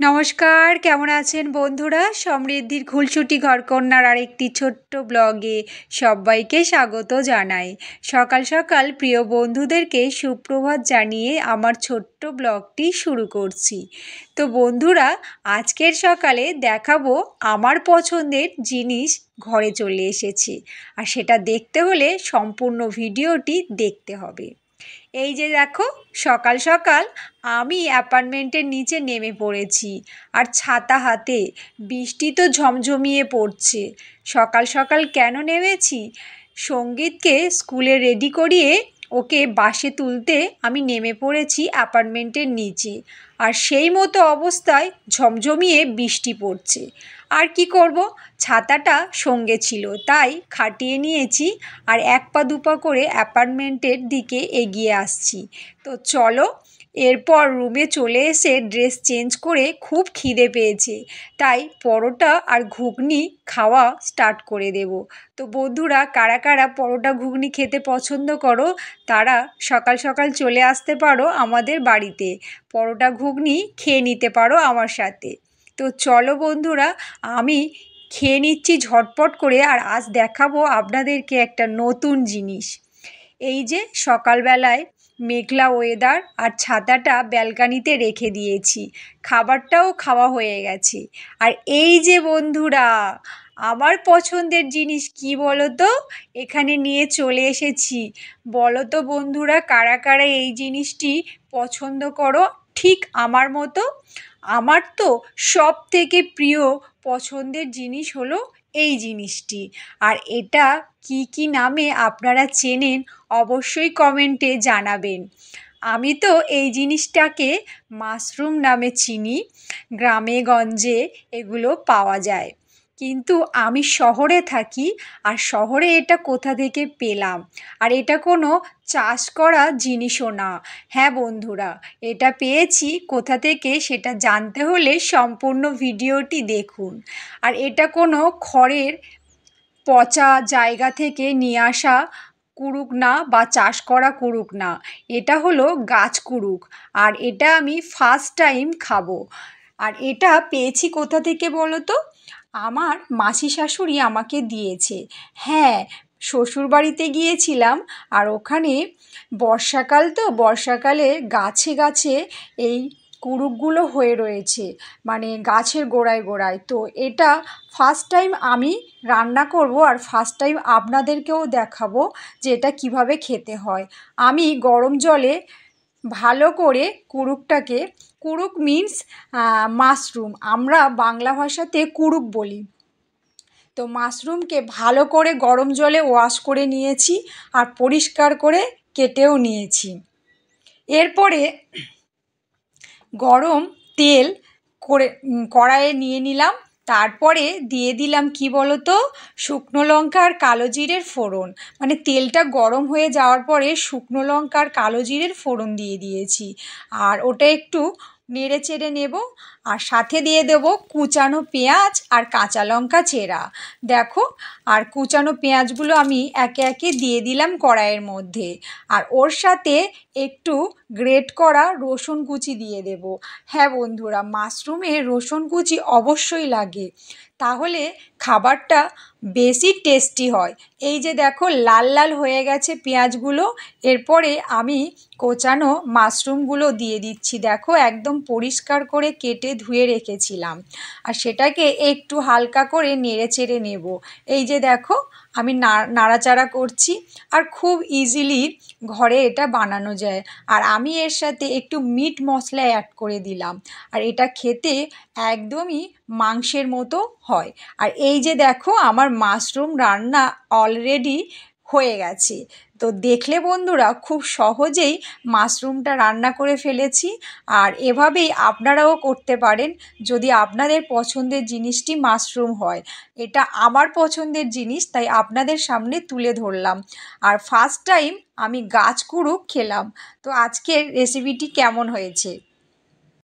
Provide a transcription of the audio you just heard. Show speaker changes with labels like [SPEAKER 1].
[SPEAKER 1] নমস্কার, কেমন আছেন বন্ধুরা? সমৃদ্ধির খুলসুটি ঘরকন্যার আরেকটি ছোট্ট ব্লগে সবাইকে স্বাগত জানাই। সকাল সকাল প্রিয় বন্ধুদেরকে সুপ্রভাত জানিয়ে আমার ছোট্ট ব্লগটি শুরু করছি। তো বন্ধুরা, আজকের সকালে দেখাবো আমার পছন্দের জিনিস ঘরে চলে এসেছে, আর সেটা দেখতে হলে সম্পূর্ণ ভিডিওটি দেখতে হবে। এই যে দেখো, সকাল সকাল আমি অ্যাপার্টমেন্টের নিচে নেমে পড়েছি, আর ছাতা হাতে। বৃষ্টি তো ঝমঝমিয়ে পড়ছে। সকাল সকাল কেন নেমেছি? সঙ্গীতকে স্কুলে রেডি করিয়ে ওকে বাসে তুলতে আমি নেমে পড়েছি অ্যাপার্টমেন্টের নিচে, আর সেই মতো অবস্থায় ঝমঝমিয়ে বৃষ্টি পড়ছে। আর কি করব, ছাতাটা সঙ্গে ছিল তাই খাটিয়ে নিয়েছি, আর এক পা দুপা করে অ্যাপার্টমেন্টের দিকে এগিয়ে আসছি। তো চলো, এরপর রুমে চলে এসে ড্রেস চেঞ্জ করে খুব খিদে পেয়েছে, তাই পরোটা আর ঘুগনি খাওয়া স্টার্ট করে দেব। তো বন্ধুরা, কারা কারা পরোটা ঘুগনি খেতে পছন্দ করো তারা সকাল সকাল চলে আসতে পারো আমাদের বাড়িতে, পরোটা ঘুগনি খেয়ে নিতে পারো আমার সাথে। তো চলো বন্ধুরা, আমি খেয়ে নিচ্ছি ঝটপট করে, আর আজ দেখাবো আপনাদেরকে একটা নতুন জিনিস। এই যে সকালবেলায় মেঘলা ওয়েদার, আর ছাতাটা ব্যালকানিতে রেখে দিয়েছি, খাবারটাও খাওয়া হয়ে গেছে। আর এই যে বন্ধুরা, আমার পছন্দের জিনিস কি বলো তো, এখানে নিয়ে চলে এসেছি। বলো তো বন্ধুরা, কারা কারা এই জিনিসটি পছন্দ করো ঠিক আমার মতো? আমার তো সব থেকে প্রিয় পছন্দের জিনিস হলো এই জিনিসটি। আর এটা কি কি নামে আপনারা চেনেন অবশ্যই কমেন্টে জানাবেন। আমি তো এই জিনিসটাকে মাশরুম নামে চিনি। গ্রামে গঞ্জে এগুলো পাওয়া যায়, কিন্তু আমি শহরে থাকি, আর শহরে এটা কোথা থেকে পেলাম? আর এটা কোনো চাষ করা জিনিসও না। হ্যাঁ বন্ধুরা, এটা পেয়েছি কোথা থেকে সেটা জানতে হলে সম্পূর্ণ ভিডিওটি দেখুন। আর এটা কোনো খড়ের পচা জায়গা থেকে নিয়ে আসা কুড়ুক না, বা চাষ করা কুড়ুক না, এটা হলো গাছ কুড়ুক। আর এটা আমি ফার্স্ট টাইম খাবো। আর এটা পেয়েছি কোথা থেকে বলো তো? আমার মাসি শাশুড়ি আমাকে দিয়েছে। হ্যাঁ, শ্বশুরবাড়িতে গিয়েছিলাম, আর ওখানে বর্ষাকাল তো, বর্ষাকালে গাছে গাছে এই কুড়ুকগুলো হয়ে রয়েছে, মানে গাছের গোড়ায় গোড়ায়। তো এটা ফার্স্ট টাইম আমি রান্না করব, আর ফার্স্ট টাইম আপনাদেরকেও দেখাবো যে এটা কীভাবে খেতে হয়। আমি গরম জলে ভালো করে কুড়ুকটাকে, কুড়ুক মিন্স মাশরুম, আমরা বাংলা ভাষাতে কুড়ুক বলি। তো মাশরুমকে ভালো করে গরম জলে ওয়াশ করে নিয়েছি, আর পরিষ্কার করে কেটেও নিয়েছি। এরপরে গরম তেল করে কড়াইয়ে নিয়ে নিলাম। তারপরে দিয়ে দিলাম কি বলো তো, শুকনো লঙ্কা আর কালো জিরের ফোড়ন। মানে তেলটা গরম হয়ে যাওয়ার পরে শুকনো লঙ্কা আর কালো জিরের ফোড়ন দিয়ে দিয়েছি, আর ওটা একটু নেড়ে চেড়ে নেব। আর সাথে দিয়ে দেবো কুচানো পেঁয়াজ আর কাঁচা লঙ্কা চেরা। দেখো, আর কুচানো পেঁয়াজগুলো আমি একে একে দিয়ে দিলাম কড়াইয়ের মধ্যে, আর ওর সাথে একটু গ্রেট করা রসুন কুচি দিয়ে দেব। হ্যাঁ বন্ধুরা, মাশরুমে রসুন কুচি অবশ্যই লাগে, তাহলে খাবারটা বেশি টেস্টি হয়। এই যে দেখো, লাল লাল হয়ে গেছে পেঁয়াজগুলো। এরপরে আমি কোচানো মাশরুমগুলো দিয়ে দিচ্ছি। দেখো, একদম পরিষ্কার করে কেটে ধুয়ে রেখেছিলাম, আর সেটাকে একটু হালকা করে নেড়ে চেড়ে নেব। এই যে দেখো, আমি নাড়াচাড়া করছি, আর খুব ইজিলি ঘরে এটা বানানো যায়। আর আমি এর সাথে একটু মিট মশলা অ্যাড করে দিলাম, আর এটা খেতে একদমই মাংসের মতো হয়। আর এই যে দেখো, আমার মাশরুম রান্না অলরেডি হয়ে গেছে। তো দেখলে বন্ধুরা, খুব সহজেই মাশরুমটা রান্না করে ফেলেছি। আর এভাবেই আপনারাও করতে পারেন যদি আপনাদের পছন্দের জিনিসটি মাশরুম হয়। এটা আমার পছন্দের জিনিস, তাই আপনাদের সামনে তুলে ধরলাম। আর ফার্স্ট টাইম আমি গাছ কুড়ুক খেলাম। তো আজকের রেসিপিটি কেমন হয়েছে?